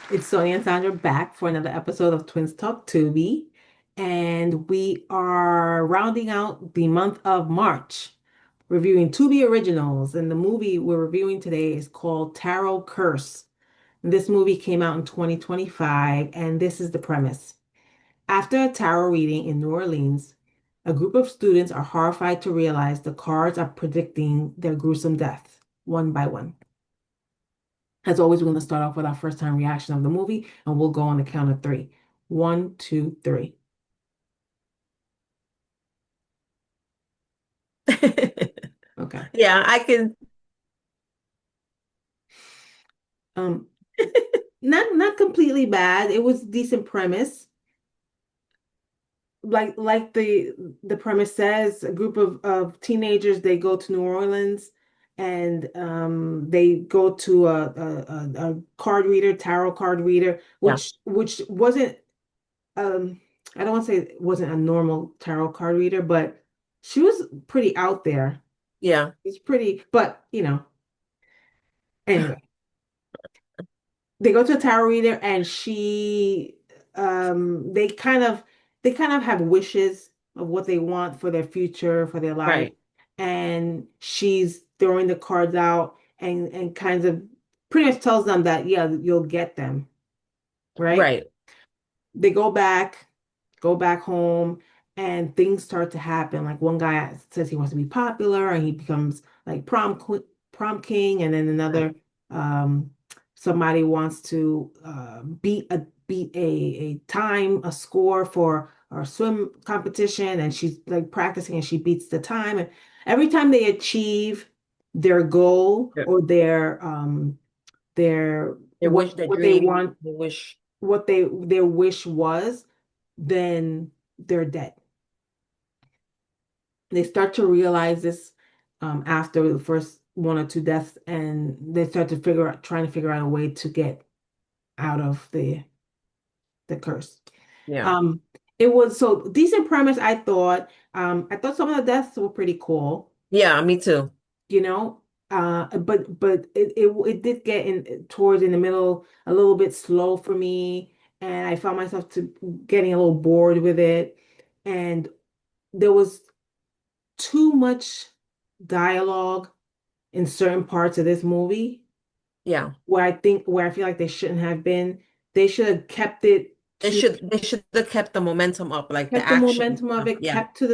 It's Sonia and Sandra back for another episode of Twins Talk Tubi. And we are rounding out the month of March, reviewing Tubi originals. And the movie we're reviewing today is called Tarot Curse. This movie came out in 2025, and this is the premise. After a tarot reading in New Orleans, a group of students are horrified to realize the cards are predicting their gruesome death, one by one. As always, we're going to start off with our first time reaction of the movie, and we'll go on the count of three. One, two, three. Okay. Yeah, I can. Um, not completely bad. It was decent premise. Like the premise says, a group of teenagers, they go to New Orleans and they go to a card reader, tarot card reader, Yeah, which wasn't I don't want to say it wasn't a normal tarot card reader, but she was pretty out there. yeah, It's pretty, but anyway, they go to a tarot reader and they kind of have wishes of what they want for their future, for their life. right, And she's throwing the cards out and kinds of pretty much tells them that, yeah, you'll get them, right? right. They go back home, and things start to happen. Like one guy says he wants to be popular, and he becomes like prom king, and then Right. another um, somebody wants to beat a time, a score for a swim competition, and she's like practicing, and she beats the time. And every time they achieve their goal Yeah. or their They wish their what they dream. want, They wish. what their wish was, then they're dead. They start to realize this after the first one or two deaths, and they start to trying to figure out a way to get out of the curse. Yeah, Um, it was so decent premise, I thought. I thought some of the deaths were pretty cool, yeah. Me too. you know. But it did get in towards in the middle a little bit slow for me, and I found myself to getting a little bored with it. And there was too much dialogue in certain parts of this movie Yeah, where I feel like they shouldn't have been. They should have kept it they to should have kept the momentum up, like the kept the action momentum of stuff. it, Yeah, kept to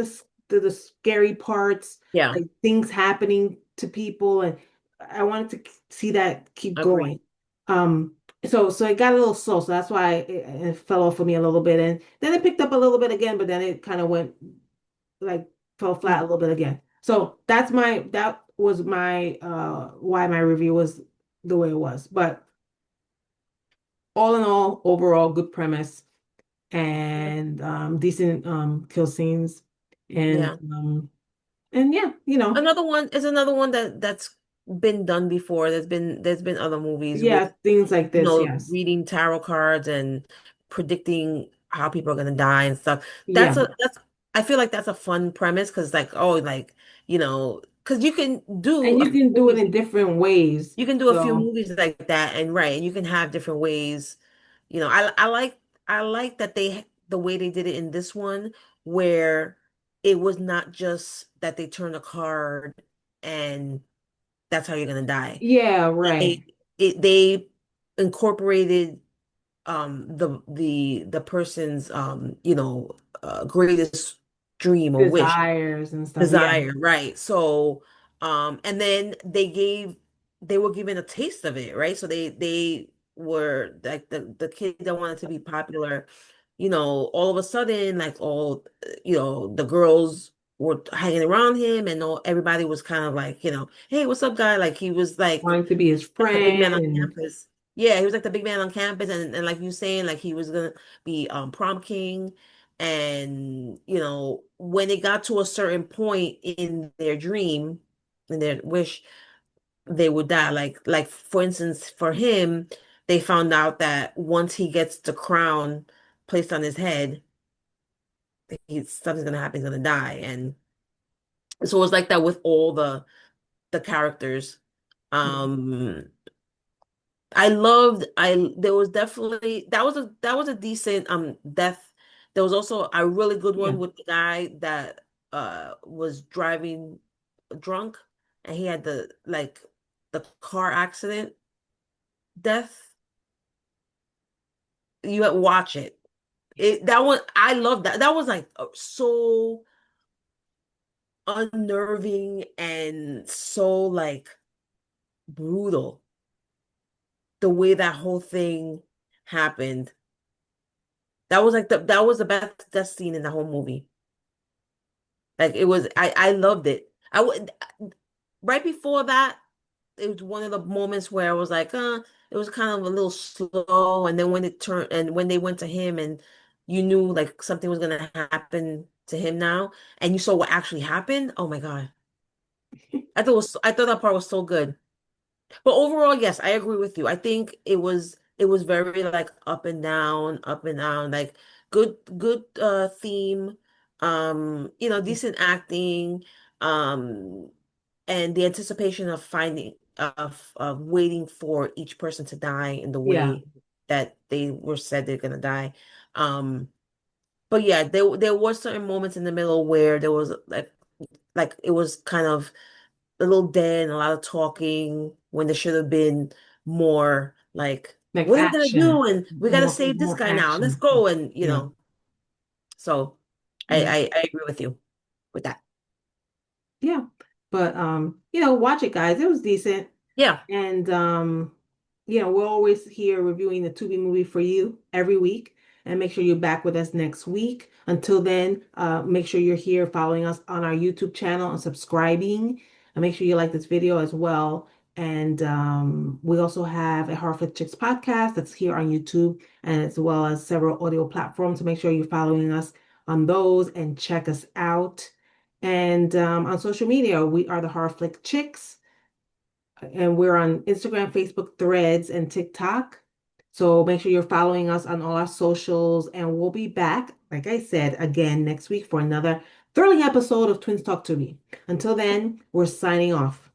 the scary parts, yeah. like things happening to people, and I wanted to see that keep going. Agreed. Um, so it got a little slow, so that's why it fell off for me a little bit, and then it picked up a little bit again, but then it kind of went like fell flat a Mm. little bit again. So that was my why my review was the way it was. But all in all, overall, good premise and decent kill scenes and Yeah. yeah, Another one that's been done before. There's been other movies with yeah, things like this, yes. reading tarot cards and predicting how people are gonna die and stuff. Yeah. That's I feel like that's a fun premise because like oh like because you can do And a you few can do it movies in different ways. you can do a few So movies like that and right and you can have different ways. I like that the way they did it in this one where it was not just that they turned a card and that's how you're gonna die. yeah, right. They incorporated the person's greatest dream or wish Desires and stuff. Yeah. desire, right? So and then they were given a taste of it, right? So they were like the kid that wanted to be popular, all of a sudden like all the girls were hanging around him and everybody was kind of like, hey, what's up, guy? Like he was Wanting to be his like the big man friend on and campus. Yeah, he was like the big man on campus, and like you saying, like he was gonna be prom king, and when it got to a certain point in their dream, in their wish, they would die. Like for instance, for him, they found out that once he gets the crown placed on his head, something's gonna happen. He's gonna die, and so it was like that with all the characters. Um, I loved I there was definitely that was a decent death. There was also a really good Yeah. one with the guy that was driving drunk and he had the car accident death. You watch it. That one I love that. That was like so unnerving and so like brutal the way that whole thing happened. That was the best scene in the whole movie. Like it was I loved it. I would right before that, it was one of the moments where I was like, it was kind of a little slow. And then when it turned and when they went to him and you knew like something was gonna happen to him now, and you saw what actually happened. Oh my God. I thought that part was so good. But overall, yes, I agree with you. I think it was very like up and down, like good theme, decent acting, um, and the anticipation of finding of waiting for each person to die in the Yeah. way that they were said they're gonna die. Um, but yeah, there were certain moments in the middle where there was like it was kind of a little dead and a lot of talking when there should have been more like, Like what are we gonna action. do? And we gotta save this More guy now. Let's action. go. And Yeah. so Yeah. I agree with you with that. Yeah. But watch it, guys. It was decent. Yeah. And we're always here reviewing the Tubi movie for you every week. And make sure you're back with us next week. Until then, make sure you're here following us on our YouTube channel and subscribing. And make sure you like this video as well. And we also have a Horror Flick Chicks podcast that's here on YouTube and as well as several audio platforms. So make sure you're following us on those and check us out. And on social media, we are the Horror Flick Chicks and we're on Instagram, Facebook, Threads, and TikTok. So make sure you're following us on all our socials, and we'll be back, like I said, again next week for another thrilling episode of Twins Talk to Me. Until then, we're signing off.